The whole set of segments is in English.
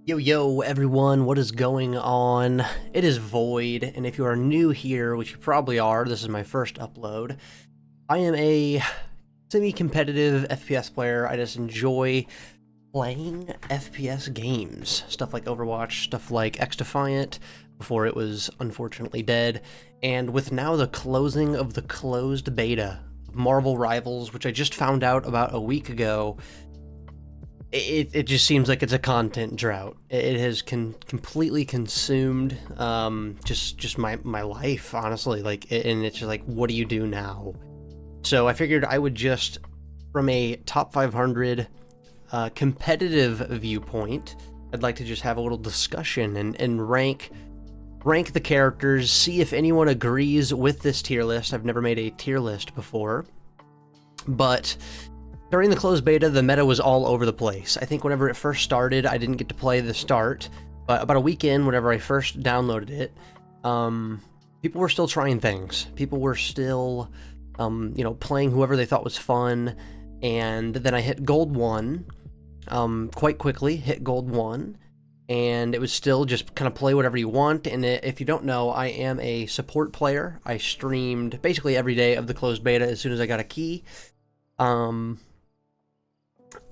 Yo everyone, what is going on? It is Voiid, and if you are new here, which you probably are, this is my first upload. I am a semi-competitive FPS player. I just enjoy playing FPS games. Stuff like Overwatch, stuff like X-Defiant, before it was unfortunately dead. And with now the closing of the closed beta of Marvel Rivals, which I just found out about a week ago, it just seems like it's a content drought. It has completely consumed just my life, honestly. And it's just like, what do you do now? So I figured I would just, from a top 500 competitive viewpoint, I'd like to just have a little discussion and rank the characters, see if anyone agrees with this tier list. I've never made a tier list before, but during the closed beta, the meta was all over the place. I think whenever it first started, I didn't get to play the start, but about a week in, whenever I first downloaded it, people were still trying things. People were still, playing whoever they thought was fun, and then I hit Gold 1, quite quickly, hit Gold 1, and it was still just kind of play whatever you want. And if you don't know, I am a support player. I streamed basically every day of the closed beta as soon as I got a key.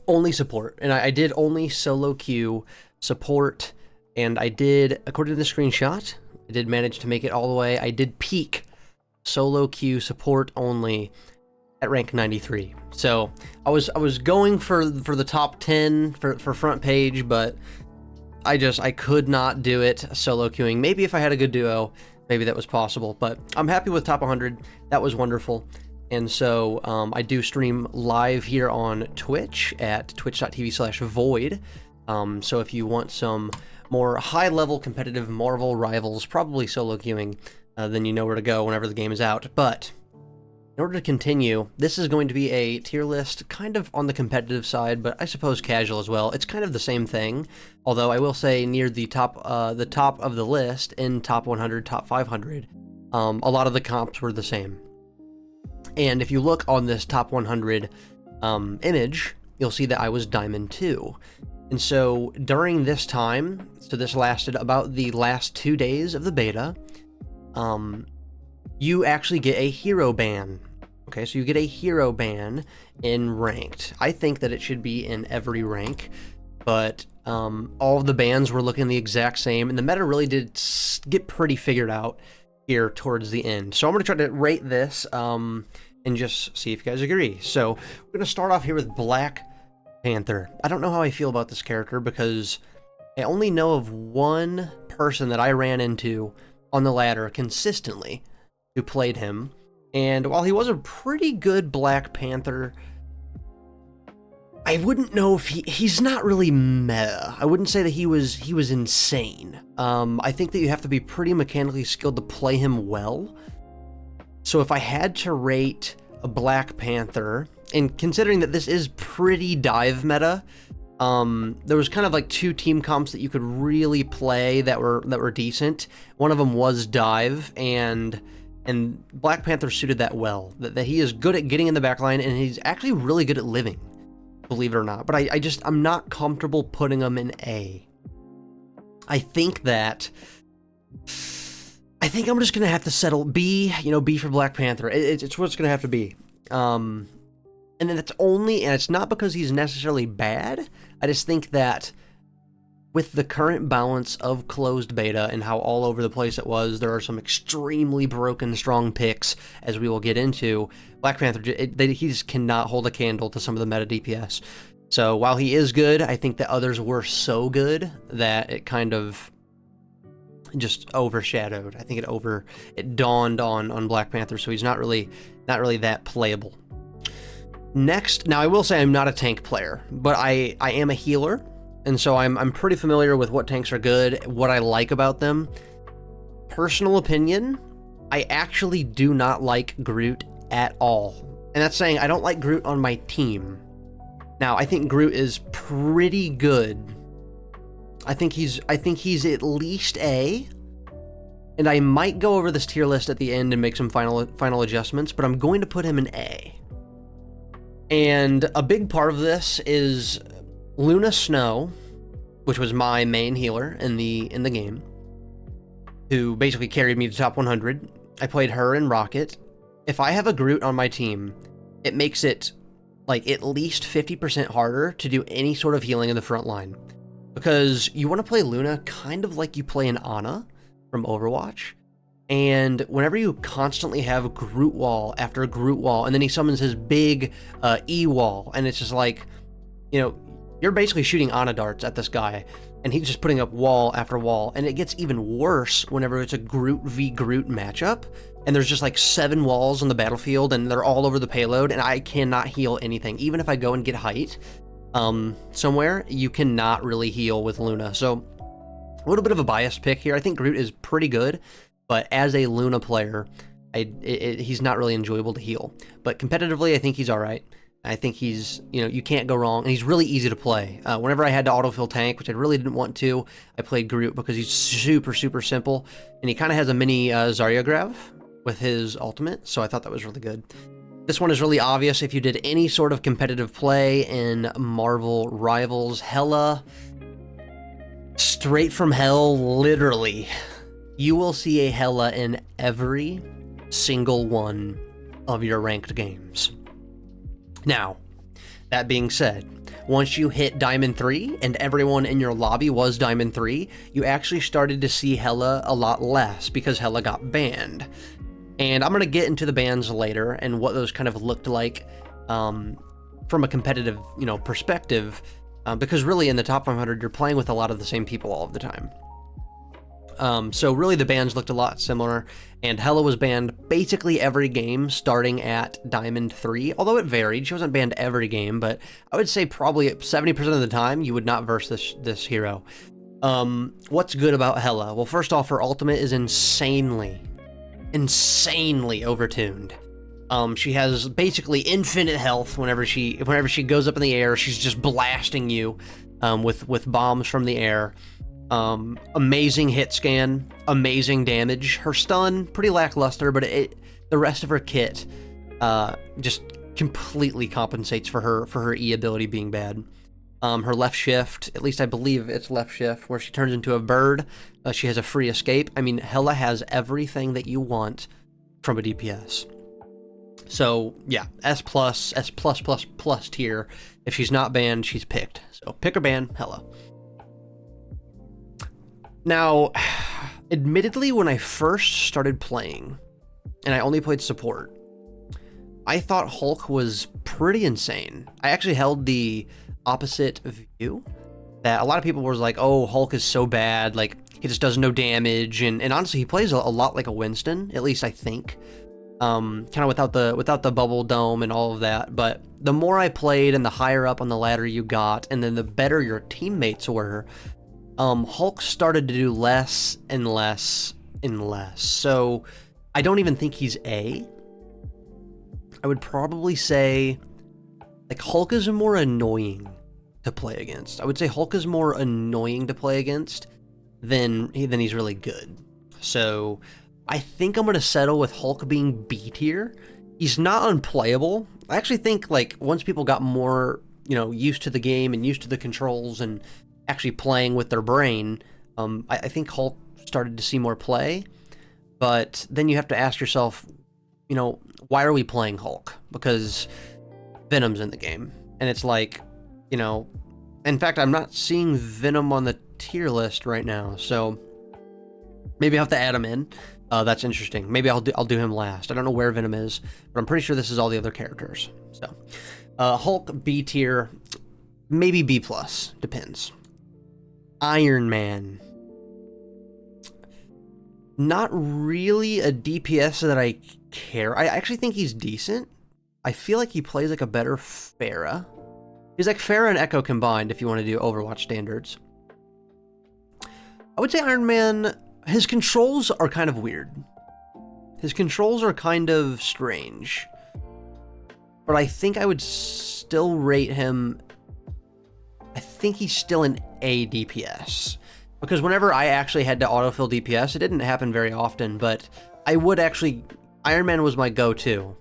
Only support, and I did only solo queue support, and I did, according to the screenshot, I did manage to make it all the way. I did peak solo queue support only at rank 93. So I was going for the top 10 for front page, but I could not do it solo queuing. Maybe if I had a good duo, maybe that was possible, but I'm happy with top 100. That was wonderful. And so I do stream live here on Twitch at twitch.tv/Voiid. So if you want some more high-level competitive Marvel Rivals, probably solo queuing, then you know where to go whenever the game is out. But in order to continue, this is going to be a tier list kind of on the competitive side, but I suppose casual as well. It's kind of the same thing, although I will say near the top of the list, in top 100, top 500, a lot of the comps were the same. And if you look on this top 100 image, you'll see that I was Diamond 2. And so during this time, so this lasted about the last 2 days of the beta, you actually get a hero ban. Okay, so you get a hero ban in ranked. I think that it should be in every rank, but all of the bans were looking the exact same, and the meta really did get pretty figured out here towards the end. So I'm going to try to rate this and just see if you guys agree. So we're going to start off here with Black Panther. I don't know how I feel about this character because I only know of one person that I ran into on the ladder consistently who played him. And while he was a pretty good Black Panther, I wouldn't know if he's not really meta. I wouldn't say that he was insane. I think that you have to be pretty mechanically skilled to play him well. So if I had to rate a Black Panther, and considering that this is pretty dive meta, there was kind of like two team comps that you could really play that were decent. One of them was dive, and Black Panther suited that well. That he is good at getting in the backline, and he's actually really good at living, believe it or not. But I'm not comfortable putting him in A. I think I'm just gonna have to settle B, B for Black Panther. It's what it's gonna have to be. And then it's not because he's necessarily bad. I just think that with the current balance of closed beta and how all over the place it was, there are some extremely broken strong picks, as we will get into. Black Panther, he just cannot hold a candle to some of the meta DPS. So while he is good, I think that others were so good that it kind of just overshadowed. I think it dawned on Black Panther, so he's not really that playable. Next, now I will say I'm not a tank player, but I am a healer, and so I'm pretty familiar with what tanks are good, what I like about them. Personal opinion, I actually do not like Groot at all. And that's saying I don't like Groot on my team. Now, I think Groot is pretty good. I think he's at least A, and I might go over this tier list at the end and make some final adjustments, but I'm going to put him in A. And a big part of this is Luna Snow which was my main healer in the game, who basically carried me to top 100. I played her and Rocket. If I have a Groot on my team, it makes it like at least 50% harder to do any sort of healing in the front line. Because you want to play Luna kind of like you play an Ana from Overwatch. And whenever you constantly have Groot wall after Groot wall, and then he summons his big E wall, and it's just like, you know, you're basically shooting Ana darts at this guy, and he's just putting up wall after wall, and it gets even worse whenever it's a Groot v Groot matchup, and there's just like 7 walls on the battlefield, and they're all over the payload, and I cannot heal anything. Even if I go and get height somewhere, you cannot really heal with Luna. So a little bit of a biased pick here. I think Groot is pretty good, but as a Luna player, he's not really enjoyable to heal. But competitively, I think he's all right. I think he's, you know, you can't go wrong, and he's really easy to play. Whenever I had to autofill tank, which I really didn't want to, I played Groot because he's super, super simple, and he kind of has a mini Zarya grab with his ultimate, so I thought that was really good. This one is really obvious if you did any sort of competitive play in Marvel Rivals. Hela, straight from hell, literally. You will see a Hela in every single one of your ranked games. Now, that being said, once you hit Diamond 3, and everyone in your lobby was Diamond 3, you actually started to see Hela a lot less, because Hela got banned. And I'm going to get into the bans later, and what those kind of looked like from a competitive, you know, perspective, because really in the top 500, you're playing with a lot of the same people all of the time. So really the bans looked a lot similar, and Hela was banned basically every game starting at Diamond 3, although it varied. She wasn't banned every game, but I would say probably 70% of the time you would not verse this hero. What's good about Hela? Well, first off, her ultimate is insanely overtuned. She has basically infinite health whenever she goes up in the air. She's just blasting you with bombs from the air. Amazing hit scan, amazing damage. Her stun, pretty lackluster, but the rest of her kit just completely compensates for her E ability being bad. Her left shift, at least I believe it's left shift, where she turns into a bird. She has a free escape. I mean, Hela has everything that you want from a DPS. So yeah, S++ tier. If she's not banned, she's picked. So pick or ban Hela. Now, admittedly, when I first started playing, and I only played support, I thought Hulk was pretty insane. I actually held the opposite view, that a lot of people were like, oh, Hulk is so bad, like, he just does no damage, and honestly, he plays a lot like a Winston, at least I think, kind of without the bubble dome and all of that. But the more I played and the higher up on the ladder you got, and then the better your teammates were, Hulk started to do less and less and less. So I don't even think he's A. I would probably say, like, Hulk is more annoying to play against. I would say Hulk is more annoying to play against than he's really good. So I think I'm going to settle with Hulk being B tier. He's not unplayable. I actually think, like, once people got more, you know, used to the game and used to the controls and actually playing with their brain, I think Hulk started to see more play. But then you have to ask yourself, you know, why are we playing Hulk? Because Venom's in the game. And it's like, you know, in fact, I'm not seeing Venom on the tier list right now, so maybe I'll have to add him in. That's interesting. Maybe I'll do him last. I don't know where Venom is, but I'm pretty sure this is all the other characters. So Hulk B tier, maybe B+, depends. Iron Man. Not really a DPS that I care. I actually think he's decent. I feel like he plays like a better Pharah. He's like Pharah and Echo combined if you want to do Overwatch standards. I would say Iron Man, his controls are kind of weird. His controls are kind of strange. But I think I would still rate him, I think he's still an A DPS. Because whenever I actually had to autofill DPS, it didn't happen very often, but I would actually, Iron Man was my go-to.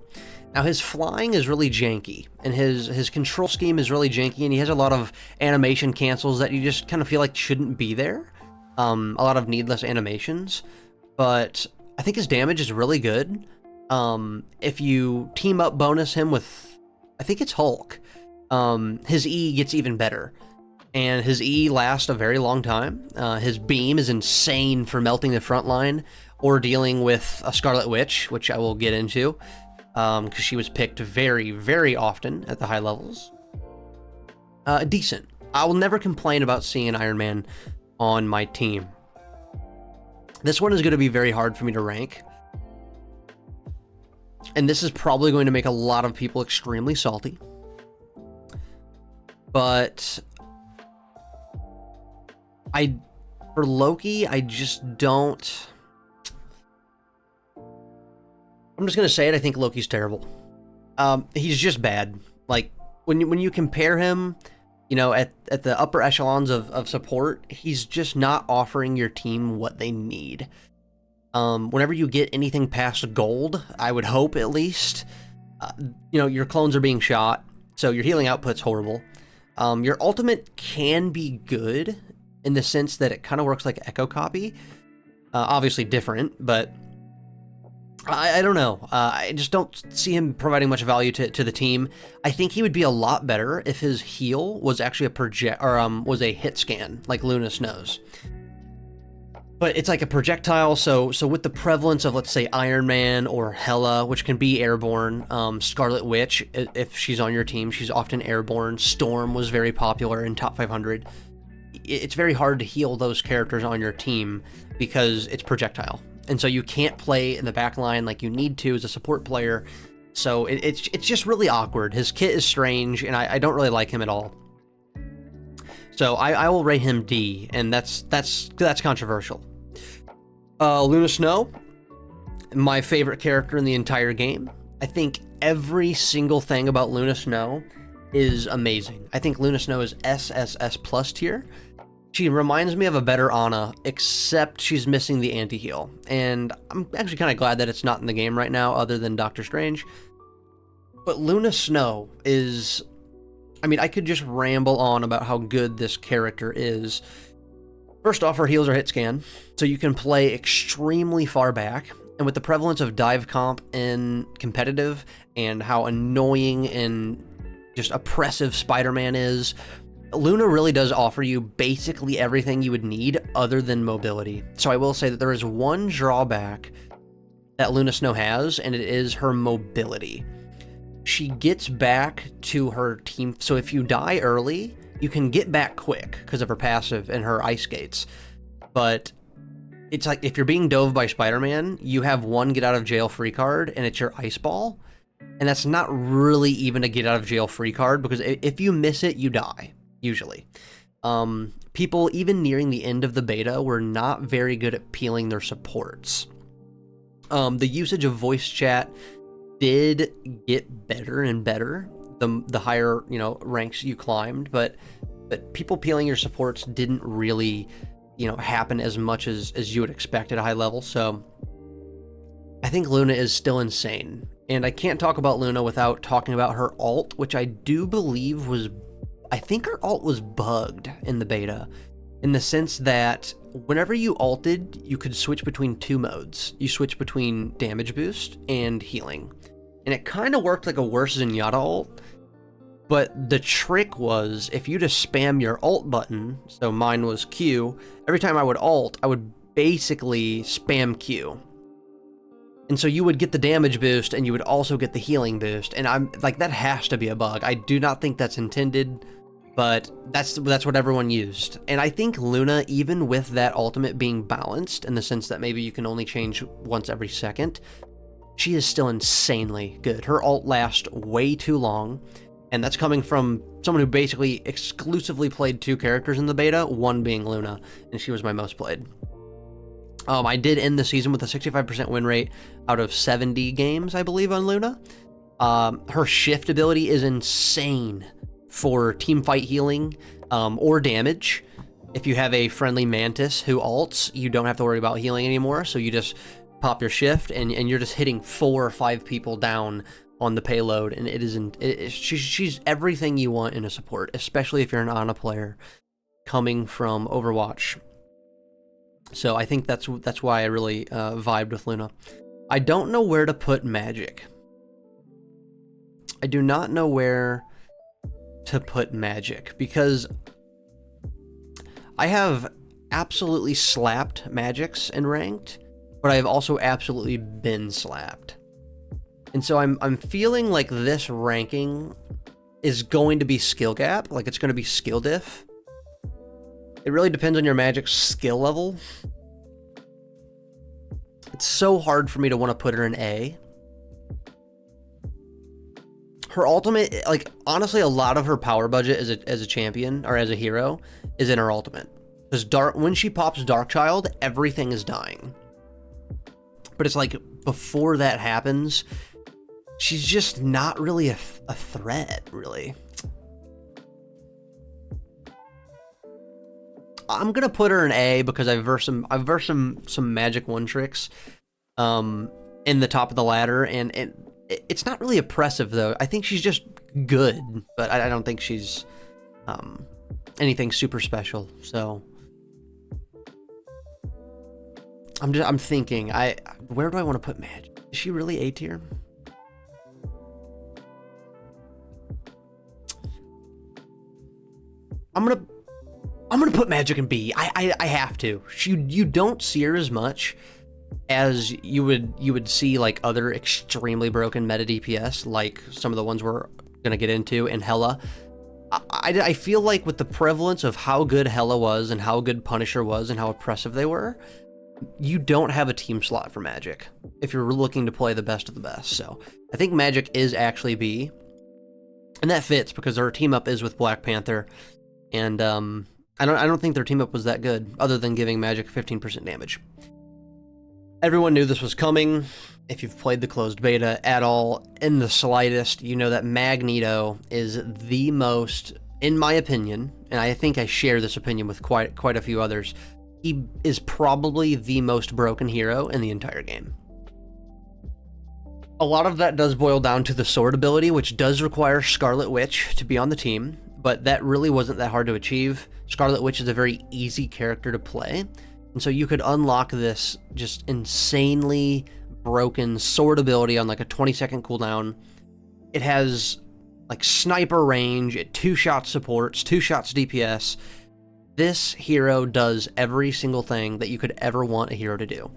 Now, his flying is really janky, and his control scheme is really janky, and he has a lot of animation cancels that you just kind of feel like shouldn't be there. A lot of needless animations, but I think his damage is really good. If you team up bonus him with, I think it's Hulk, his E gets even better. And his E lasts a very long time. His beam is insane for melting the front line or dealing with a Scarlet Witch, which I will get into. Because she was picked very, very often at the high levels. Decent. I will never complain about seeing an Iron Man on my team. This one is going to be very hard for me to rank. And this is probably going to make a lot of people extremely salty. But for Loki, I just don't... I'm just going to say it, I think Loki's terrible. He's just bad. Like, when you compare him, you know, at the upper echelons of support, he's just not offering your team what they need. Whenever you get anything past gold, I would hope at least, you know, your clones are being shot, so your healing output's horrible. Your ultimate can be good in the sense that it kind of works like Echo Copy. Obviously different, but... I don't know. I just don't see him providing much value to the team. I think he would be a lot better if his heal was actually was a hit scan, like Luna Snow's. But it's like a projectile, so with the prevalence of, let's say, Iron Man or Hela, which can be airborne, Scarlet Witch, if she's on your team, she's often airborne. Storm was very popular in top 500. It's very hard to heal those characters on your team because it's projectile. And so you can't play in the back line like you need to as a support player. So it's just really awkward. His kit is strange, and I don't really like him at all. So I will rate him D, and that's controversial. Luna Snow, my favorite character in the entire game. I think every single thing about Luna Snow is amazing. I think Luna Snow is SSS plus tier. She reminds me of a better Anna, except she's missing the anti-heal. And I'm actually kind of glad that it's not in the game right now, other than Doctor Strange. But Luna Snow is... I mean, I could just ramble on about how good this character is. First off, her heals are hit scan, so you can play extremely far back. And with the prevalence of dive comp in competitive, and how annoying and just oppressive Spider-Man is... Luna really does offer you basically everything you would need other than mobility. So I will say that there is one drawback that Luna Snow has, and it is her mobility. She gets back to her team, so if you die early, you can get back quick because of her passive and her ice skates. But it's like if you're being dove by Spider-Man, you have one get out of jail free card, and it's your ice ball. And that's not really even a get out of jail free card, because if you miss it, you die. Usually. People, even nearing the end of the beta, were not very good at peeling their supports. The usage of voice chat did get better and better the higher, you know, ranks you climbed, but people peeling your supports didn't really, you know, happen as much as you would expect at a high level, so I think Luna is still insane. And I can't talk about Luna without talking about her ult, which I do believe was... I think her ult was bugged in the beta, in the sense that whenever you ulted, you could switch between two modes. You switch between damage boost and healing. And it kind of worked like a worse Zenyatta ult, but the trick was if you just spam your ult button, so mine was Q, every time I would ult, I would basically spam Q. And so you would get the damage boost, and you would also get the healing boost, and I'm like, that has to be a bug. I do not think that's intended, but that's what everyone used. And I think Luna, even with that ultimate being balanced, in the sense that maybe you can only change once every second, she is still insanely good. Her ult lasts way too long, and that's coming from someone who basically exclusively played two characters in the beta, one being Luna, and she was my most played. I did end the season with a 65% win rate out of 70 games, I believe, on Luna. Her shift ability is insane for team fight healing or damage. If you have a friendly Mantis who ults, you don't have to worry about healing anymore, so you just pop your shift, and you're just hitting 4 or 5 people down on the payload, and she's everything you want in a support, especially if you're an Ana player coming from Overwatch. So I think that's why I really vibed with Luna. I don't know where to put Magic. I do not know where to put Magic, because I have absolutely slapped Magics in ranked, but I've also absolutely been slapped. And so I'm feeling like this ranking is going to be skill gap, like it's going to be skill diff. It really depends on your Magic skill level. It's so hard for me to want to put her in A. Her ultimate, like, honestly, a lot of her power budget as a champion, or as a hero, is in her ultimate. Because when she pops Darkchild, everything is dying. But it's like, before that happens, she's just not really a threat, really. I'm gonna put her in A because I've versed some Magic one tricks in the top of the ladder, and it's not really oppressive though. I think she's just good, but I don't think she's anything super special. So I'm thinking, where do I want to put Magic? Is she really A tier? I'm gonna put Magic in B. I have to. You don't see her as much as you would see like other extremely broken meta DPS, like some of the ones we're gonna get into in Hela. I feel like with the prevalence of how good Hela was and how good Punisher was and how oppressive they were, you don't have a team slot for Magic if you're looking to play the best of the best. So I think Magic is actually B, and that fits because her team up is with Black Panther, and I don't think their team up was that good, other than giving Magic 15% damage. Everyone knew this was coming. If you've played the closed beta at all, in the slightest, you know that Magneto is the most, in my opinion, and I think I share this opinion with quite a few others, he is probably the most broken hero in the entire game. A lot of that does boil down to the sword ability, which does require Scarlet Witch to be on the team, but that really wasn't that hard to achieve. Scarlet Witch is a very easy character to play, and so you could unlock this just insanely broken sword ability on like a 20-second cooldown. It has like sniper range, it 2-shot supports, 2 shots DPS. This hero does every single thing that you could ever want a hero to do.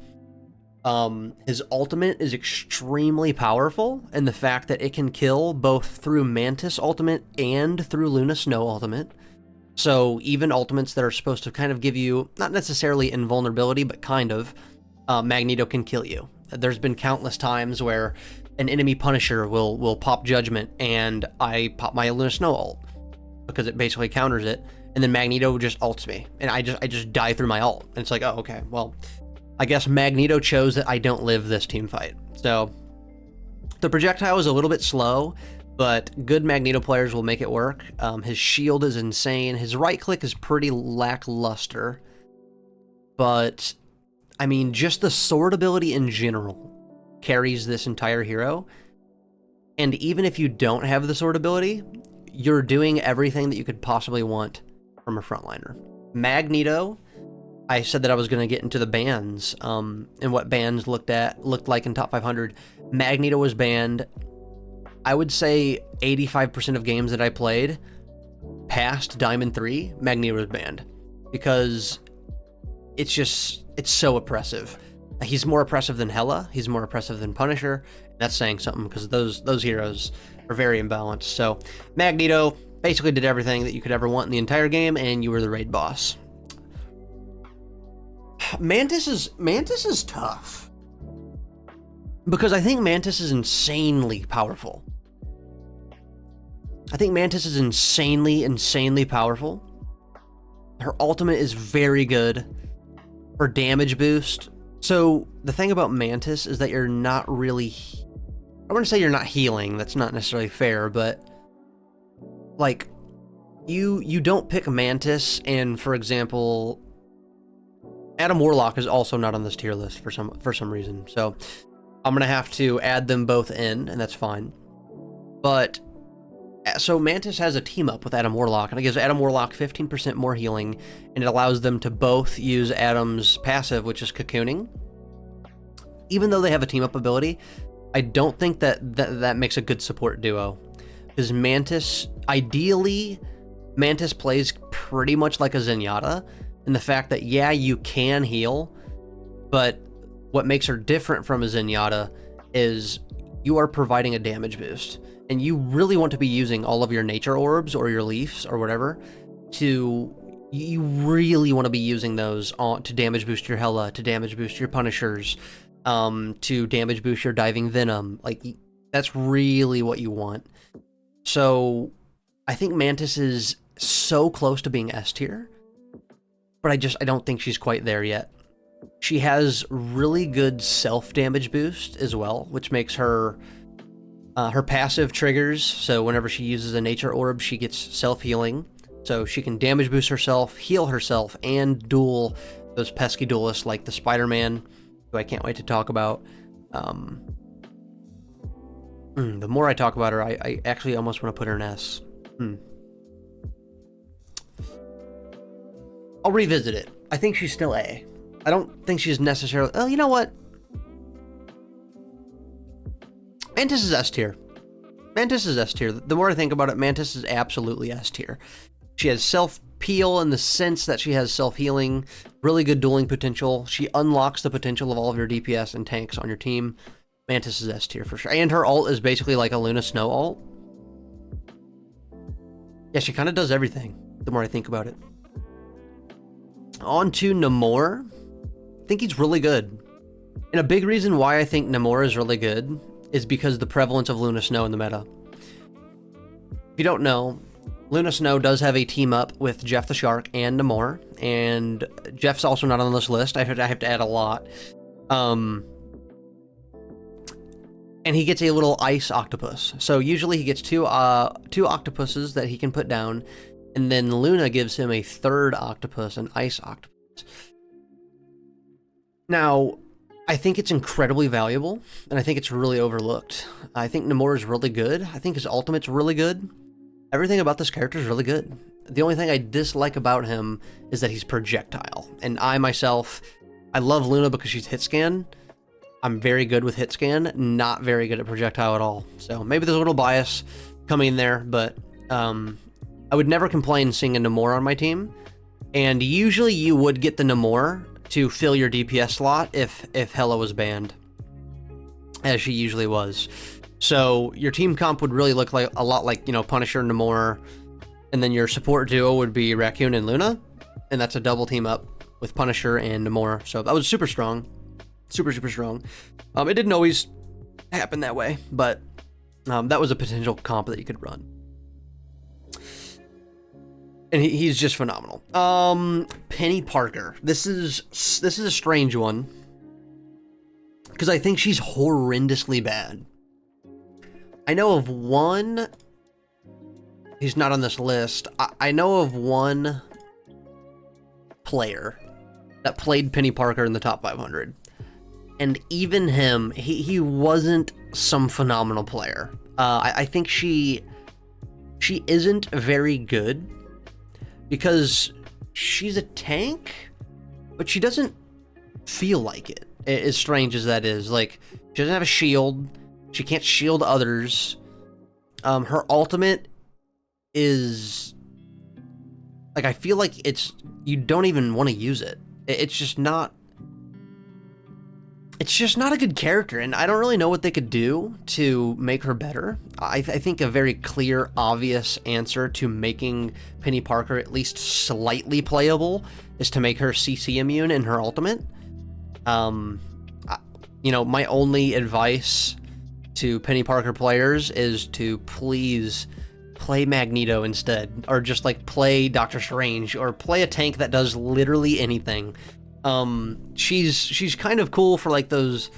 His ultimate is extremely powerful, and the fact that it can kill both through Mantis ultimate and through Luna Snow ultimate. So even ultimates that are supposed to kind of give you, not necessarily invulnerability, but kind of, Magneto can kill you. There's been countless times where an enemy Punisher will pop Judgment, and I pop my Luna Snow ult, because it basically counters it, and then Magneto just ults me, and I just die through my ult. And it's like, oh, okay, well, I guess Magneto chose that I don't live this team fight. So the projectile is a little bit slow, but good Magneto players will make it work. His shield is insane. His right click is pretty lackluster, but I mean, just the sword ability in general carries this entire hero. And even if you don't have the sword ability, you're doing everything that you could possibly want from a frontliner. Magneto, I said that I was going to get into the bans, and what bans looked like in top 500. Magneto was banned. I would say 85% of games that I played past Diamond 3, Magneto was banned, because it's so oppressive. He's more oppressive than Hela. He's more oppressive than Punisher. That's saying something, because those heroes are very imbalanced. So Magneto basically did everything that you could ever want in the entire game, and you were the raid boss. Mantis is tough, because I think Mantis is insanely powerful. I think Mantis is insanely powerful. Her ultimate is very good. Her damage boost. So the thing about Mantis is that you're not really, I want to say you're not healing. That's not necessarily fair, but like you don't pick Mantis, and for example, Adam Warlock is also not on this tier list for some reason. So I'm gonna have to add them both in, and that's fine. But so Mantis has a team up with Adam Warlock, and it gives Adam Warlock 15% more healing, and it allows them to both use Adam's passive, which is cocooning. Even though they have a team up ability, I don't think that makes a good support duo. Because Mantis, ideally, Mantis plays pretty much like a Zenyatta, in the fact that, yeah, you can heal, but what makes her different from a Zenyatta is you are providing a damage boost. And you really want to be using all of your nature orbs or your leaves or whatever you really want to be using those to damage boost your Hela, to damage boost your Punishers, to damage boost your Diving Venom. Like, that's really what you want. So I think Mantis is so close to being S tier, but I don't think she's quite there yet. She has really good self-damage boost as well, which makes her passive triggers, so whenever she uses a nature orb, she gets self-healing. So she can damage boost herself, heal herself, and duel those pesky duelists like the Spider-Man, who I can't wait to talk about. The more I talk about her, I actually almost want to put her in S. I'll revisit it. I think she's still A. I don't think she's necessarily... Oh, you know what? Mantis is S tier. Mantis is S tier. The more I think about it, Mantis is absolutely S tier. She has self-peel in the sense that she has self-healing, really good dueling potential. She unlocks the potential of all of your DPS and tanks on your team. Mantis is S tier for sure. And her ult is basically like a Luna Snow ult. Yeah, she kind of does everything, the more I think about it. On to Namor. I think he's really good. And a big reason why I think Namor is really good is because the prevalence of Luna Snow in the meta. If you don't know, Luna Snow does have a team up with Jeff the Shark and Namor, and Jeff's also not on this list. I have to add a lot. And he gets a little ice octopus. So usually he gets two octopuses that he can put down, and then Luna gives him a third octopus, an ice octopus. Now, I think it's incredibly valuable, and I think it's really overlooked. I think Namor is really good. I think his ultimate's really good. Everything about this character is really good. The only thing I dislike about him is that he's projectile. And I myself, I love Luna because she's hit scan. I'm very good with hit scan, not very good at projectile at all. So maybe there's a little bias coming in there, but I would never complain seeing a Namor on my team. And usually you would get the Namor to fill your DPS slot if Hela was banned, as she usually was. So your team comp would really look like a lot like, you know, Punisher, Namor, and then your support duo would be Raccoon and Luna, and that's a double team up with Punisher and Namor. So that was super strong, super strong. It didn't always happen that way, but that was a potential comp that you could run. And he's just phenomenal. Penny Parker. This is a strange one, because I think she's horrendously bad. I know of one. He's not on this list. I know of one player that played Penny Parker in the top 500, and even him, he wasn't some phenomenal player. I think she isn't very good, because she's a tank, but she doesn't feel like it. As strange as that is. Like, she doesn't have a shield. She can't shield others. Her ultimate is... like, I feel like you don't even want to use it. It's just not... it's just not a good character, and I don't really know what they could do to make her better. I think a very clear, obvious answer to making Penny Parker at least slightly playable is to make her CC immune in her ultimate. You know, my only advice to Penny Parker players is to please play Magneto instead, or just like play Doctor Strange, or play a tank that does literally anything. She's kind of cool for like those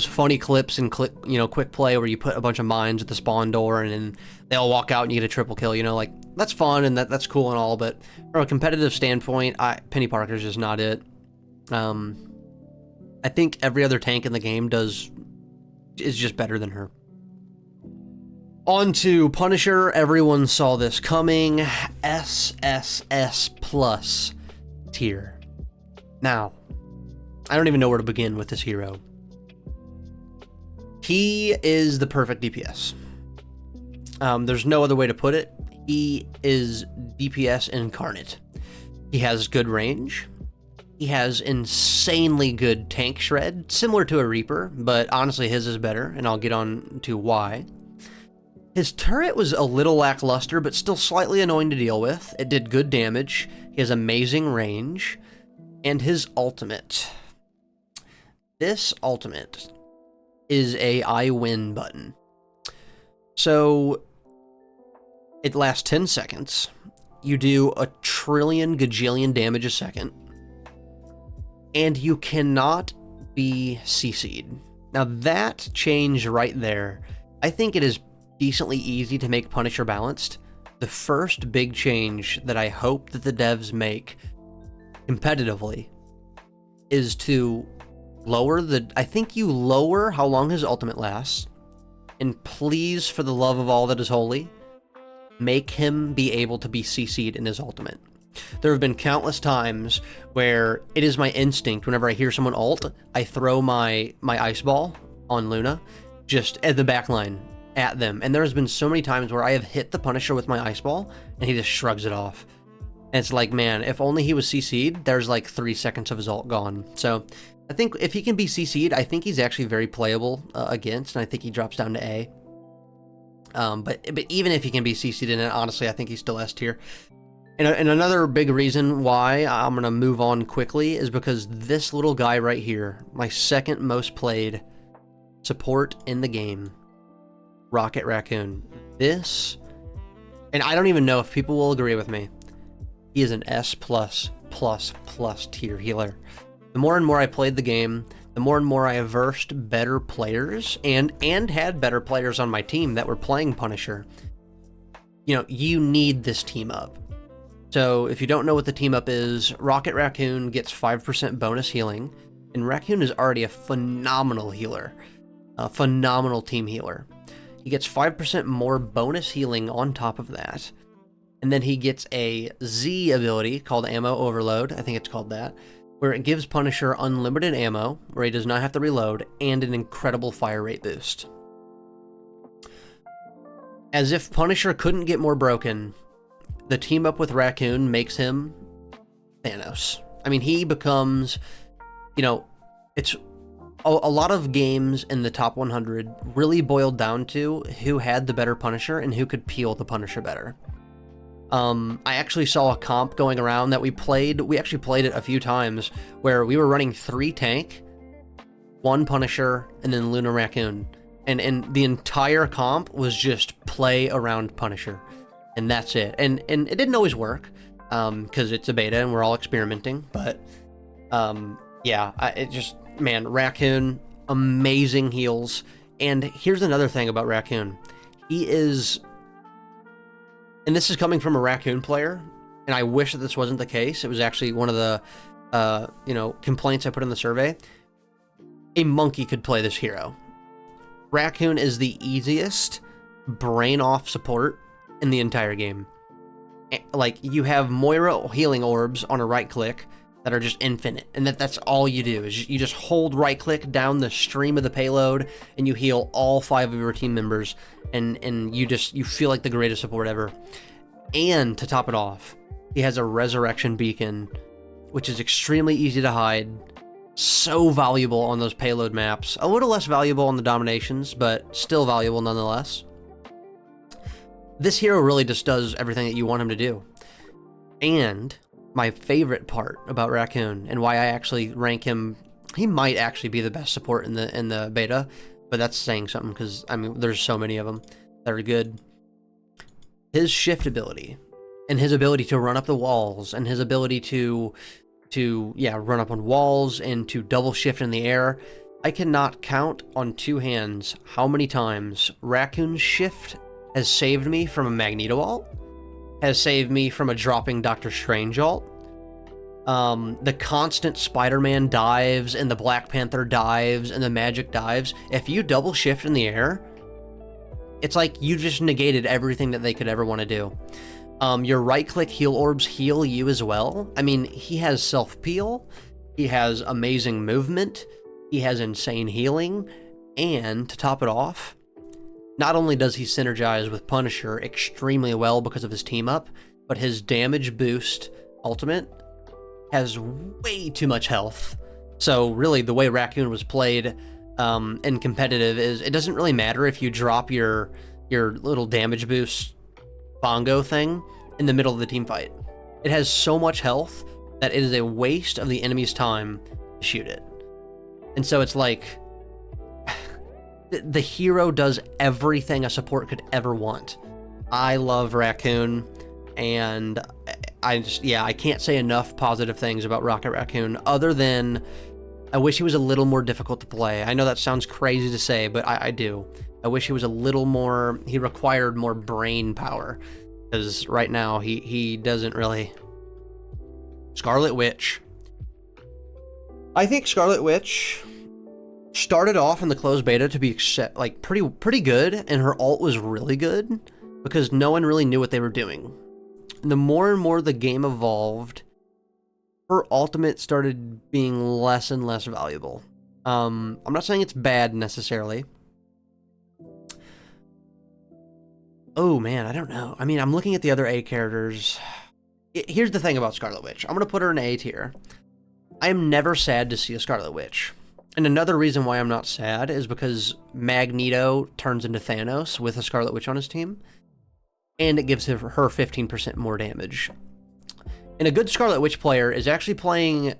funny clips and quick play where you put a bunch of mines at the spawn door and then they all walk out and you get a triple kill, you know, like that's fun and that's cool and all, but from a competitive standpoint, Penny Parker's just not it. I think every other tank in the game is just better than her. On to Punisher. Everyone saw this coming. SSS plus tier. Now, I don't even know where to begin with this hero. He is the perfect DPS. There's no other way to put it. He is DPS incarnate. He has good range. He has insanely good tank shred, similar to a Reaper, but honestly his is better, and I'll get on to why. His turret was a little lackluster, but still slightly annoying to deal with. It did good damage. He has amazing range. And his ultimate. This ultimate is a I win button. So it lasts 10 seconds. You do a trillion gajillion damage a second. And you cannot be CC'd. Now that change right there, I think it is decently easy to make Punisher balanced. The first big change that I hope that the devs make competitively is to lower I think you lower how long his ultimate lasts, and please, for the love of all that is holy, make him be able to be CC'd in his ultimate. There have been countless times where it is my instinct, whenever I hear someone ult, I throw my ice ball on Luna, just at the back line, at them. And there's been so many times where I have hit the Punisher with my ice ball, and he just shrugs it off. And it's like, man, if only he was CC'd, there's like 3 seconds of his ult gone. So I think if he can be CC'd, I think he's actually very playable against, and I think he drops down to A. But even if he can be CC'd in it, honestly, I think he's still S tier. And another big reason why I'm going to move on quickly is because this little guy right here, my second most played support in the game, Rocket Raccoon. This, and I don't even know if people will agree with me, he is an S+++ tier healer. The more and more I played the game, the more and more I versed better players and had better players on my team that were playing Punisher. You know, you need this team up. So if you don't know what the team up is, Rocket Raccoon gets 5% bonus healing, and Raccoon is already a phenomenal healer, a phenomenal team healer. He gets 5% more bonus healing on top of that, and then he gets a Z ability called Ammo Overload, I think it's called that, where it gives Punisher unlimited ammo, where he does not have to reload, and an incredible fire rate boost. As if Punisher couldn't get more broken, the team up with Raccoon makes him Thanos. I mean, he becomes, you know, it's a lot of games in the top 100 really boiled down to who had the better Punisher and who could peel the Punisher better. I actually saw a comp going around that we actually played it a few times, where we were running 3 tank, 1 Punisher, and then Luna Raccoon. And the entire comp was just play around Punisher. And that's it. And it didn't always work, because it's a beta and we're all experimenting. But yeah, man, Raccoon, amazing heals. And here's another thing about Raccoon. He is, and this is coming from a Raccoon player, and I wish that this wasn't the case. It was actually one of the complaints I put in the survey. A monkey could play this hero. Raccoon is the easiest brain off support in the entire game. Like, you have Moira healing orbs on a right click that are just infinite, and that's all you do is you just hold right click down the stream of the payload and you heal all 5 of your team members, and you feel like the greatest support ever. And to top it off, he has a resurrection beacon, which is extremely easy to hide, so valuable on those payload maps, a little less valuable on the dominations, but still valuable nonetheless. This hero really just does everything that you want him to do. And my favorite part about Raccoon, and why I actually rank him, he might actually be the best support in the beta, but that's saying something, because I mean, there's so many of them that are good. His shift ability, and his ability to run up the walls, and his ability to run up on walls and to double shift in the air. I cannot count on 2 hands how many times Raccoon's shift has saved me from a Magneto ult, has saved me from a dropping Doctor Strange ult. The constant Spider-Man dives, and the Black Panther dives, and the Magic dives. If you double shift in the air, it's like you just negated everything that they could ever want to do. Your right-click heal orbs heal you as well. I mean, he has self-peel, he has amazing movement, he has insane healing, and to top it off, not only does he synergize with Punisher extremely well because of his team-up, but his damage boost ultimate has way too much health. So really, the way Raccoon was played in competitive is it doesn't really matter if you drop your little damage boost bongo thing in the middle of the team fight. It has so much health that it is a waste of the enemy's time to shoot it. And so it's like, the hero does everything a support could ever want. I love Raccoon, and I can't say enough positive things about Rocket Raccoon, other than I wish he was a little more difficult to play. I know that sounds crazy to say, but I do. I wish he was a little more, he required more brain power, because right now he doesn't really. Scarlet Witch. I think Scarlet Witch started off in the closed beta to be like pretty good, and her ult was really good because no one really knew what they were doing. And the more and more the game evolved, her ultimate started being less and less valuable. I'm not saying it's bad necessarily. Oh man, I don't know. I mean, I'm looking at the other A characters. Here's the thing about Scarlet Witch. I'm going to put her in A tier. I am never sad to see a Scarlet Witch. And another reason why I'm not sad is because Magneto turns into Thanos with a Scarlet Witch on his team, and it gives her 15% more damage. And a good Scarlet Witch player is actually playing,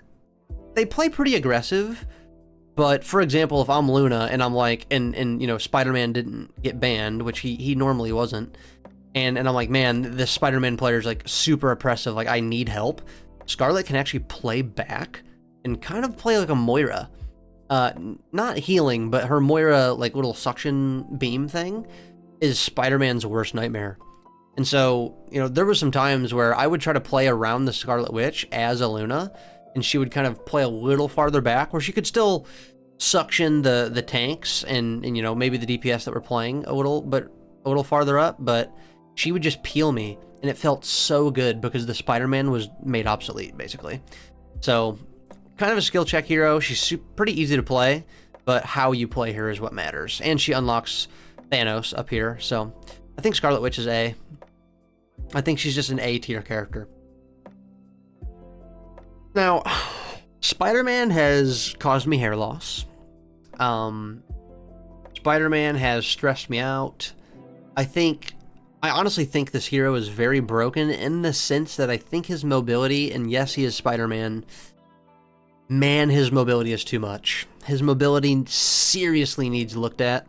they play pretty aggressive, but for example, if I'm Luna and I'm like, and you know, Spider-Man didn't get banned, which he normally wasn't, and I'm like, man, this Spider-Man player is like super oppressive, like I need help. Scarlet can actually play back and kind of play like a Moira. Not healing, but her Moira like little suction beam thing is Spider-Man's worst nightmare. And so, you know, there was some times where I would try to play around the Scarlet Witch as a Luna, and she would kind of play a little farther back where she could still suction the tanks and you know, maybe the DPS that were playing a little farther up, but she would just peel me, and it felt so good because the Spider-Man was made obsolete, basically. So, kind of a skill check hero. She's pretty easy to play, but how you play her is what matters. And she unlocks Thanos up here, so I think Scarlet Witch is A. I think she's just an A tier character. Now, Spider-Man has caused me hair loss. Spider-Man has stressed me out. I honestly think this hero is very broken in the sense that I think his mobility, and yes, he is Spider-Man, man, his mobility is too much. His mobility seriously needs looked at.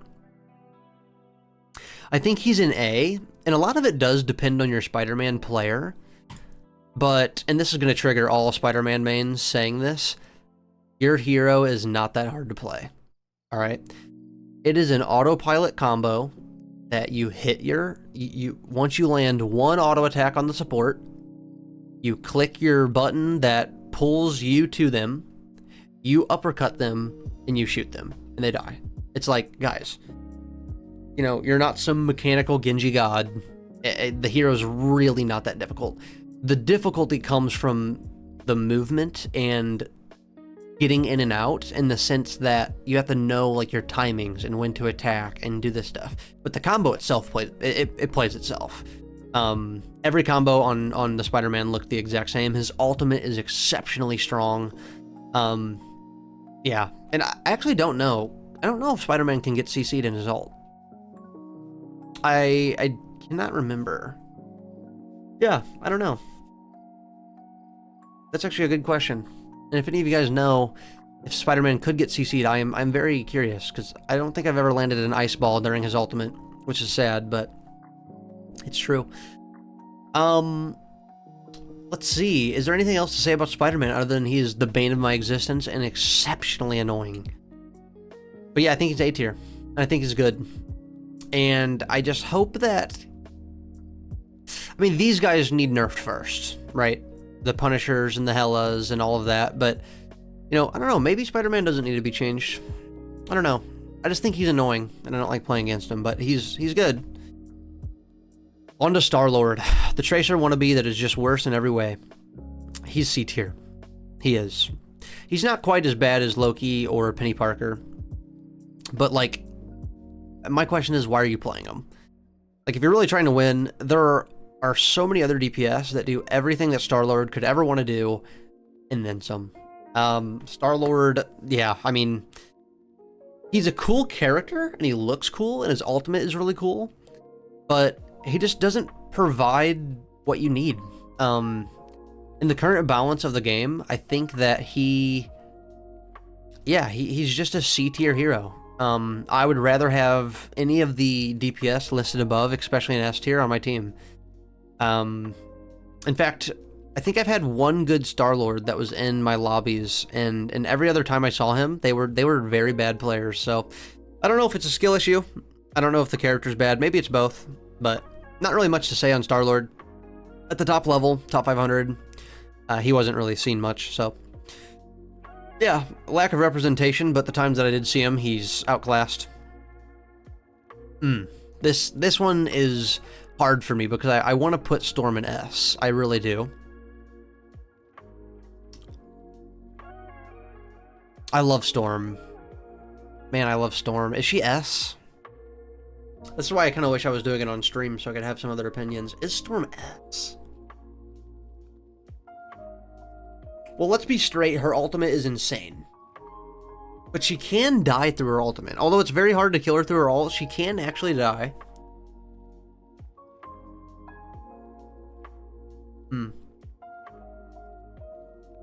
I think he's an A, and a lot of it does depend on your Spider-Man player, but, and this is going to trigger all Spider-Man mains saying this, your hero is not that hard to play, alright? It is an autopilot combo that you hit once you land one auto attack on the support, you click your button that pulls you to them, you uppercut them, and you shoot them, and they die. It's like, guys, you know, you're not some mechanical Genji god. The hero's really not that difficult. The difficulty comes from the movement and getting in and out, in the sense that you have to know like your timings and when to attack and do this stuff. But the combo itself plays itself. Every combo on the Spider-Man looked the exact same. His ultimate is exceptionally strong. Yeah, and I actually don't know. I don't know if Spider-Man can get CC'd in his ult. I cannot remember. Yeah, I don't know. That's actually a good question. And if any of you guys know if Spider-Man could get CC'd, I'm very curious, because I don't think I've ever landed an ice ball during his ultimate, which is sad, but it's true. Let's see. Is there anything else to say about Spider-Man other than he is the bane of my existence and exceptionally annoying? But yeah, I think he's A tier. I think he's good. And I just hope that... I mean, these guys need nerfed first, right? The Punishers and the Helas and all of that. But, you know, I don't know. Maybe Spider-Man doesn't need to be changed. I don't know. I just think he's annoying, and I don't like playing against him, but he's good. On to Star-Lord, the Tracer wannabe that is just worse in every way. He's C tier. He is. He's not quite as bad as Loki or Penny Parker, but like, my question is, why are you playing him? Like, if you're really trying to win, there are so many other DPS that do everything that Star-Lord could ever want to do, and then some. Star-Lord, yeah, I mean, he's a cool character, and he looks cool, and his ultimate is really cool, but he just doesn't provide what you need. In the current balance of the game, I think that he's just a C-tier hero. I would rather have any of the DPS listed above, especially an S-tier, on my team. In fact, I think I've had one good Star-Lord that was in my lobbies, and every other time I saw him, they were very bad players. So I don't know if it's a skill issue. I don't know if the character's bad. Maybe it's both, but not really much to say on Star-Lord. At the top level, top 500, he wasn't really seen much, so yeah, lack of representation, but the times that I did see him, he's outclassed. This one is hard for me because I want to put Storm in S. I really do. I love Storm. Man, I love Storm. Is she S? This is why I kind of wish I was doing it on stream so I could have some other opinions. Is Storm S? Well, let's be straight, her ultimate is insane. But she can die through her ultimate. Although it's very hard to kill her through her ult, she can actually die.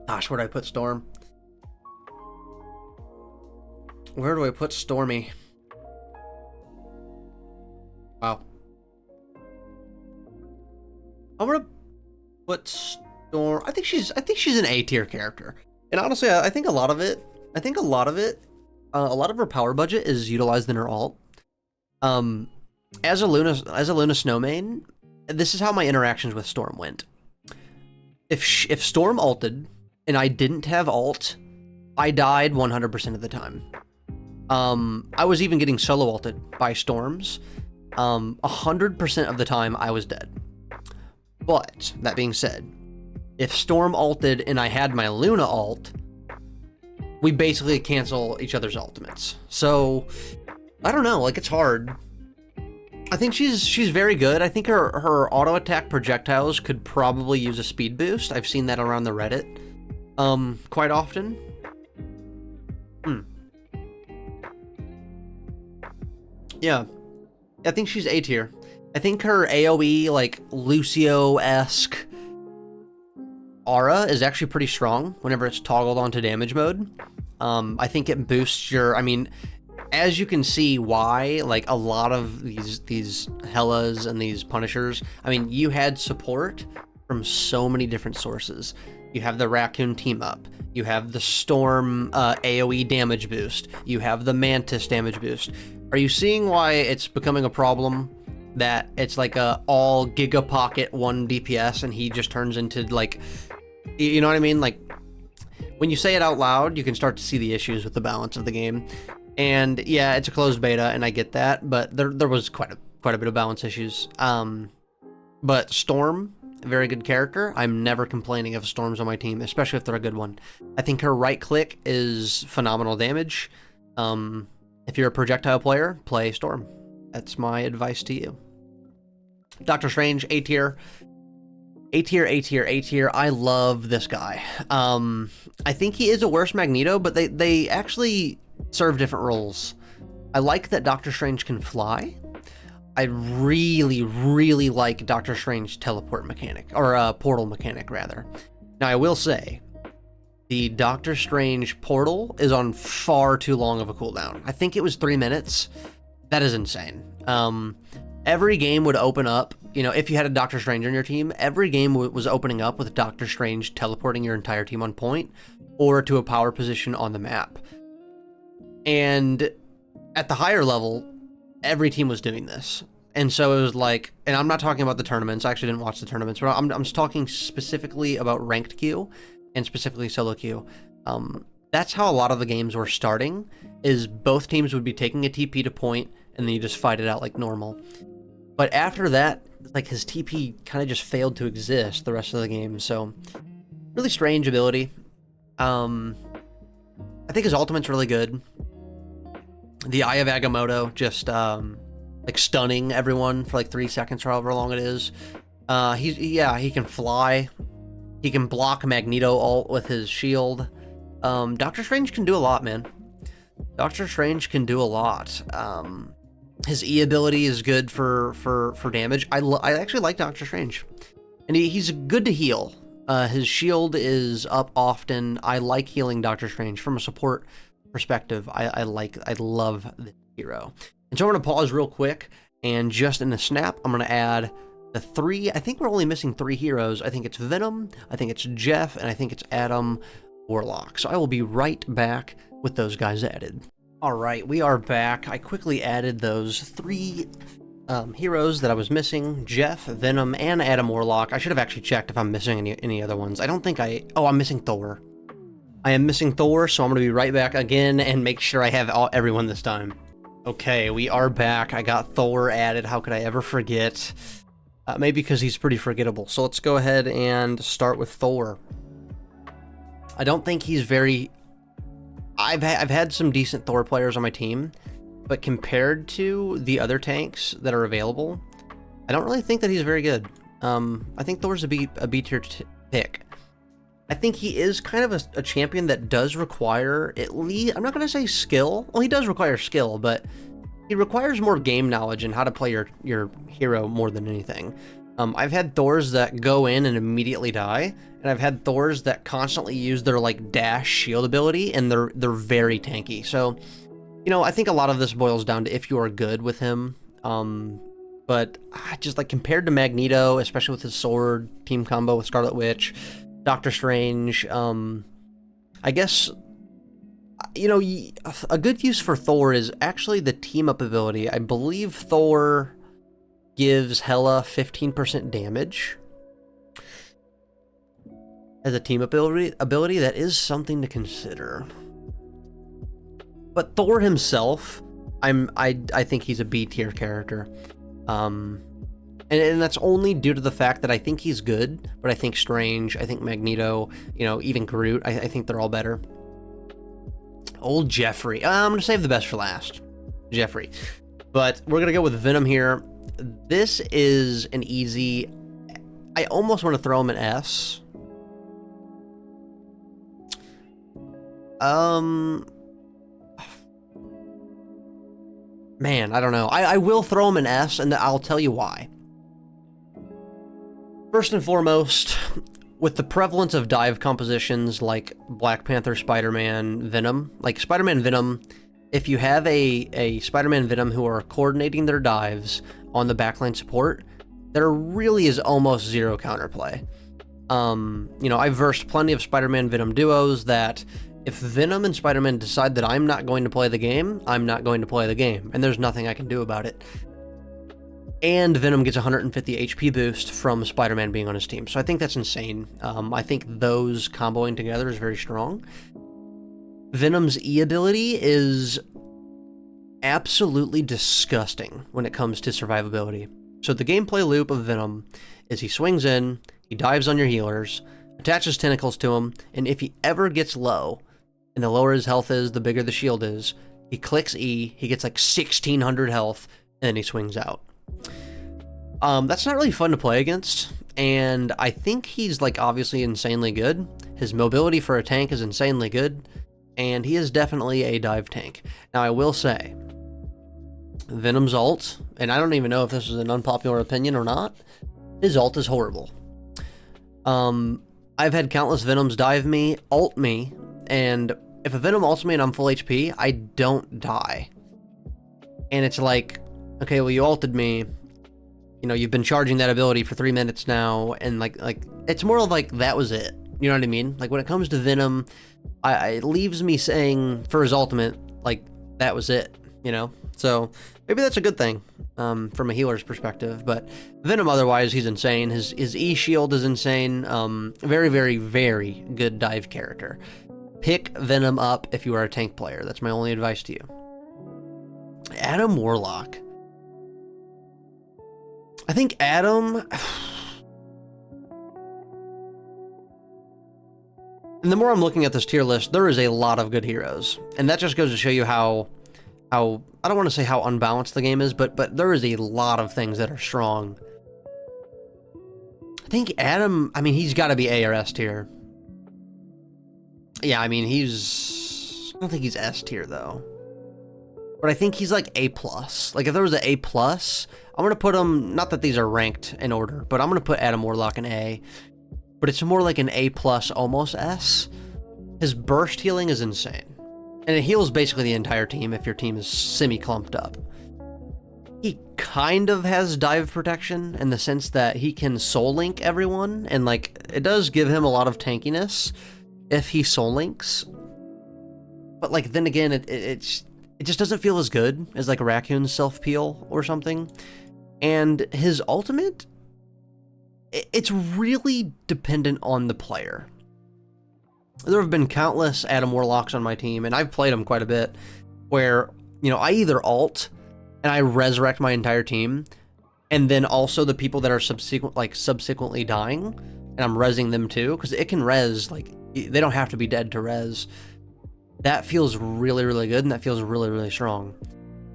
Gosh, where do I put Storm? Where do I put Stormy? Wow. I'm gonna put Storm. I think she's an A tier character. And honestly, I think a lot of it, a lot of her power budget is utilized in her ult. As a Luna Snowmain, this is how my interactions with Storm went. If Storm ulted and I didn't have ult, I died 100% of the time. I was even getting solo ulted by Storms. 100% of the time I was dead. But that being said, if Storm ulted and I had my Luna ult, we basically cancel each other's ultimates. So I don't know, like, it's hard. I think she's very good. I think her auto attack projectiles could probably use a speed boost. I've seen that around the Reddit quite often. Yeah, I think she's A tier. I think her AoE, like, Lucio-esque aura is actually pretty strong whenever it's toggled onto damage mode. I think it boosts your, I mean, as you can see why, like, a lot of these Helas and these Punishers, I mean, you had support from so many different sources. You have the Raccoon team up, you have the Storm AoE damage boost, you have the Mantis damage boost. Are you seeing why it's becoming a problem that it's like a all Giga Pocket 1 DPS and he just turns into, like, you know what I mean? Like, when you say it out loud, you can start to see the issues with the balance of the game. And yeah, it's a closed beta, and I get that, but there was quite a bit of balance issues. But Storm, a very good character. I'm never complaining of Storms on my team, especially if they're a good one. I think her right click is phenomenal damage. If you're a projectile player, play Storm. That's my advice to you. Doctor Strange, A tier. A tier, A tier, A tier. I love this guy. I think he is a worse Magneto, but they actually serve different roles. I like that Doctor Strange can fly. I really, really like Doctor Strange teleport mechanic, or portal mechanic, rather. Now, I will say, the Doctor Strange portal is on far too long of a cooldown. I think it was 3 minutes. That is insane. Every game would open up, you know, if you had a Doctor Strange on your team, every game was opening up with Doctor Strange teleporting your entire team on point or to a power position on the map. And at the higher level, every team was doing this. And so it was like, and I'm not talking about the tournaments. I actually didn't watch the tournaments, but I'm just talking specifically about ranked queue and specifically solo queue. that's how a lot of the games were starting, is both teams would be taking a TP to point, and then you just fight it out like normal. But after that, like, his TP kind of just failed to exist the rest of the game, so really strange ability. I think his ultimate's really good. The Eye of Agamotto, just like stunning everyone for like 3 seconds or however long it is. He can fly. He can block Magneto ult with his shield. Doctor Strange can do a lot, man. Doctor Strange can do a lot. His E ability is good for damage. I actually like Doctor Strange, and he's good to heal. His shield is up often. I like healing Doctor Strange from a support perspective. I love the hero. And so I'm gonna pause real quick, and just in a snap, I'm gonna add the 3. I think we're only missing 3 heroes. I think it's Venom, I think it's Jeff, and I think it's Adam Warlock. So I will be right back with those guys added. All right, we are back. I quickly added those 3 heroes that I was missing: Jeff, Venom, and Adam Warlock. I should have actually checked if I'm missing any other ones. I don't think I'm missing Thor. I am missing Thor, so I'm going to be right back again and make sure I have everyone this time. Okay, we are back. I got Thor added. How could I ever forget? Maybe because he's pretty forgettable. So let's go ahead and start with Thor. I don't think he's very... I've had some decent Thor players on my team, but compared to the other tanks that are available, I don't really think that he's very good. I think Thor's a B tier pick. I think he is kind of a champion that does require at least... I'm not going to say skill. Well, he does require skill, but he requires more game knowledge and how to play your hero more than anything. I've had Thors that go in and immediately die, and I've had Thors that constantly use their like dash shield ability, and they're very tanky. So, you know, I think a lot of this boils down to if you are good with him. But just like compared to Magneto, especially with his sword team combo with Scarlet Witch, Doctor Strange, I guess, you know, a good use for Thor is actually the team up ability. I believe Thor gives Hela 15% damage as a team ability. That is something to consider. But Thor himself, I think he's a B tier character. And that's only due to the fact that I think he's good, but I think Strange, I think Magneto, you know, even Groot, I think they're all better. Old Jeffrey. I'm going to save the best for last. Jeffrey. But we're going to go with Venom here. This is an easy... I almost want to throw him an S. Man, I don't know. I will throw him an S, and I'll tell you why. First and foremost, with the prevalence of dive compositions like Black Panther, Spider-Man, Venom, like Spider-Man, Venom, if you have a Spider-Man, Venom who are coordinating their dives on the backline support, there really is almost zero counterplay. You know, I've versed plenty of Spider-Man, Venom duos that if Venom and Spider-Man decide that I'm not going to play the game, I'm not going to play the game, and there's nothing I can do about it. And Venom gets 150 HP boost from Spider-Man being on his team. So I think that's insane. I think those comboing together is very strong. Venom's E ability is absolutely disgusting when it comes to survivability. So the gameplay loop of Venom is he swings in, he dives on your healers, attaches tentacles to him, and if he ever gets low, and the lower his health is, the bigger the shield is, he clicks E, he gets like 1600 health, and then he swings out. That's not really fun to play against, and I think he's like obviously insanely good. His mobility for a tank is insanely good, and he is definitely a dive tank. Now I will say, Venom's ult, and I don't even know if this is an unpopular opinion or not, his ult is horrible. I've had countless Venoms dive me, ult me, and if a Venom ults me and I'm full HP, I don't die. And it's like, okay, well, you ulted me, you know, you've been charging that ability for 3 minutes now, and like it's more of like, that was it. You know what I mean? Like, when it comes to Venom, it leaves me saying, for his ultimate, like, that was it, you know? So, maybe that's a good thing, from a healer's perspective, but Venom, otherwise, he's insane. His E-shield is insane. Very, very, very good dive character. Pick Venom up if you are a tank player. That's my only advice to you. Adam Warlock. I think Adam... And the more I'm looking at this tier list, there is a lot of good heroes. And that just goes to show you how I don't want to say how unbalanced the game is, but there is a lot of things that are strong. I think Adam, I mean, he's got to be A or S tier. Yeah, I mean, I don't think he's S tier though. But I think he's like A+. Like if there was an A+, I'm going to put him, not that these are ranked in order, but I'm going to put Adam Warlock in A. But it's more like an A+, almost S. His burst healing is insane. And it heals basically the entire team if your team is semi-clumped up. He kind of has dive protection in the sense that he can soul link everyone, and like it does give him a lot of tankiness if he soul links. But like then again, it just doesn't feel as good as like Raccoon's self-peel or something. And his ultimate, it's really dependent on the player. There have been countless Adam Warlocks on my team, and I've played them quite a bit, where, you know, I either ult and I resurrect my entire team, and then also the people that are subsequently dying, and I'm rezzing them too, because it can res, like, they don't have to be dead to res. That feels really, really good, and that feels really, really strong.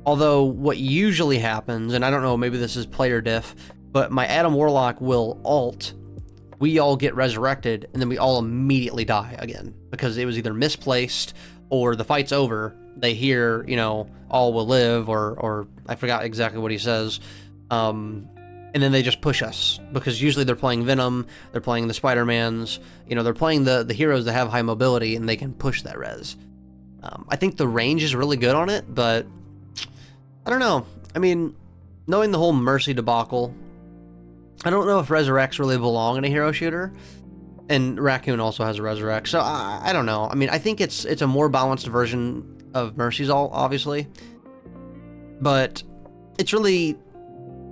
Although, what usually happens, and I don't know, maybe this is player diff, but my Adam Warlock will ult, we all get resurrected, and then we all immediately die again, because it was either misplaced, or the fight's over, they hear, you know, all will live, or I forgot exactly what he says, and then they just push us, because usually they're playing Venom, they're playing the Spider-Mans, you know, they're playing the heroes that have high mobility, and they can push that res. I think the range is really good on it, but I don't know. I mean, knowing the whole Mercy debacle, I don't know if Resurrects really belong in a hero shooter, and Raccoon also has a Resurrect, so I don't know. I mean, I think it's a more balanced version of Mercy's obviously, but it's really,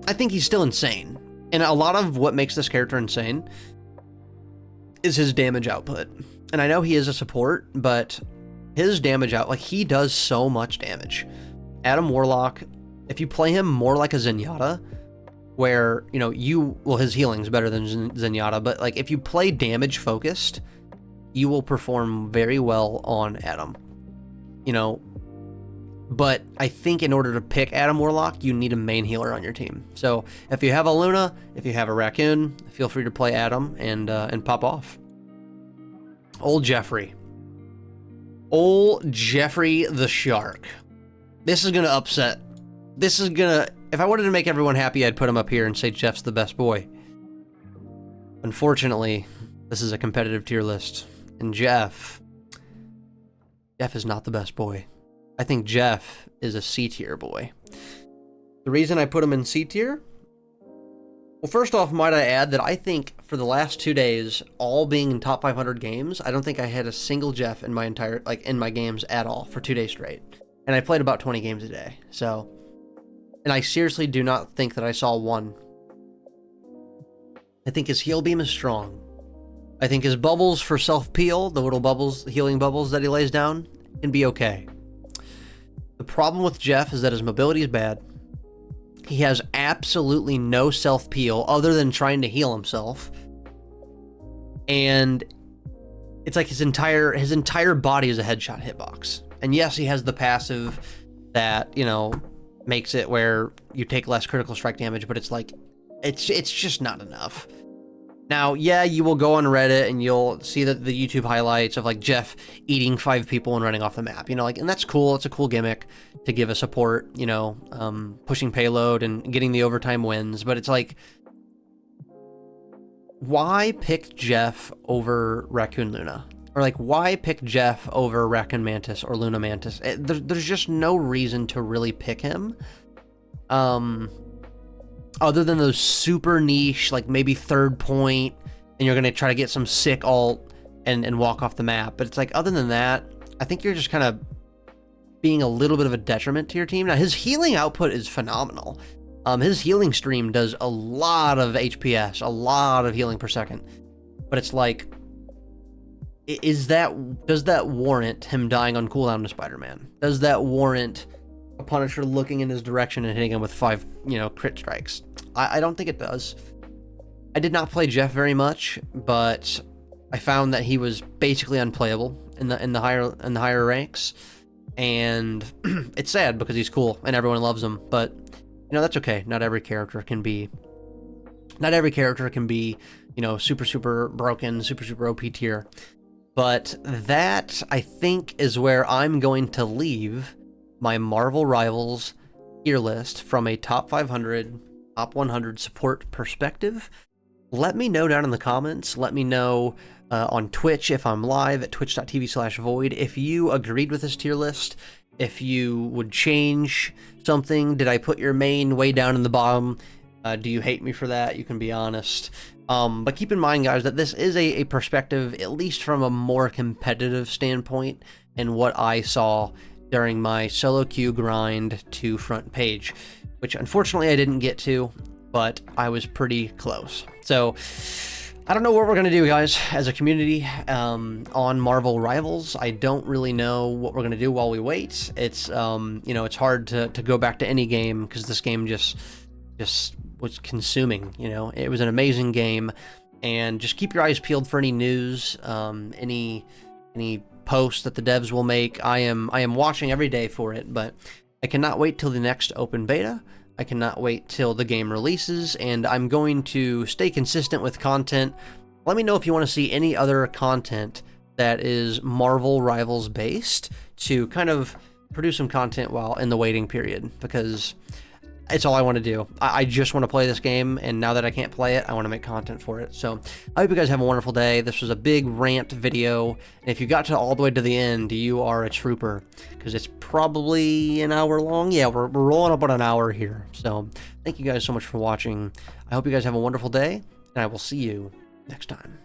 I think he's still insane, and a lot of what makes this character insane is his damage output. And I know he is a support, but his damage out, like, he does so much damage. Adam Warlock, if you play him more like a Zenyatta, where, you know, well, his healing's better than Zenyatta, but like if you play damage focused, you will perform very well on Adam, you know. But I think in order to pick Adam Warlock, you need a main healer on your team. So if you have a Luna, if you have a Raccoon, feel free to play Adam and pop off. Old Jeffrey the Shark. This is gonna upset. If I wanted to make everyone happy, I'd put him up here and say Jeff's the best boy. Unfortunately, this is a competitive tier list, and Jeff is not the best boy. I think Jeff is a C tier boy. The reason I put him in C tier? Well, first off, might I add that I think for the last 2 days, all being in top 500 games, I don't think I had a single Jeff in my entire, like, in my games at all for 2 days straight. And I played about 20 games a day, so... And I seriously do not think that I saw one. I think his heal beam is strong. I think his bubbles for self-peel, the little bubbles, healing bubbles that he lays down, can be okay. The problem with Jeff is that his mobility is bad. He has absolutely no self-peel other than trying to heal himself. And it's like his entire body is a headshot hitbox. And yes, he has the passive that, you know, makes it where you take less critical strike damage, but it's like, it's just not enough. Now, yeah, you will go on Reddit and you'll see the YouTube highlights of like Jeff eating 5 people and running off the map, you know, like, and that's cool. It's a cool gimmick to give a support, you know, pushing payload and getting the overtime wins, but it's like, why pick Jeff over Raccoon Luna? Or like, why pick Jeff over Raccoon Mantis or Luna Mantis? There's just no reason to really pick him. Other than those super niche, like maybe third point, and you're going to try to get some sick ult and walk off the map. But it's like, other than that, I think you're just kind of being a little bit of a detriment to your team. Now, his healing output is phenomenal. His healing stream does a lot of HPS, a lot of healing per second. But it's like, does that warrant him dying on cooldown to Spider-Man? Does that warrant a Punisher looking in his direction and hitting him with 5, crit strikes? I don't think it does. I did not play Jeff very much, but I found that he was basically unplayable in the higher ranks, and it's sad because he's cool and everyone loves him. But that's okay. Not every character can be super broken, super OP tier. But that, I think, is where I'm going to leave my Marvel Rivals tier list from a top 500, top 100 support perspective. Let me know down in the comments. Let me know on Twitch if I'm live at twitch.tv/Voiiid if you agreed with this tier list, if you would change something. Did I put your main way down in the bottom? Do you hate me for that? You can be honest. But keep in mind, guys, that this is a perspective, at least from a more competitive standpoint, and what I saw during my solo queue grind to front page, which unfortunately I didn't get to, but I was pretty close. So I don't know what we're going to do, guys, as a community on Marvel Rivals. I don't really know what we're going to do while we wait. It's, it's hard to go back to any game because this game just was consuming. It was an amazing game, and just keep your eyes peeled for any news, any posts that the devs will make. I am watching every day for it, but I cannot wait till the next open beta. I cannot wait till the game releases, and I'm going to stay consistent with content. Let me know if you want to see any other content that is Marvel Rivals based, to kind of produce some content while in the waiting period, because it's all I want to do. I just want to play this game, and now that I can't play it, I want to make content for it. So I hope you guys have a wonderful day. This was a big rant video, and if you got to all the way to the end, you are a trooper, because it's probably an hour long. Yeah, we're rolling up on an hour here. So thank you guys so much for watching. I hope you guys have a wonderful day, and I will see you next time.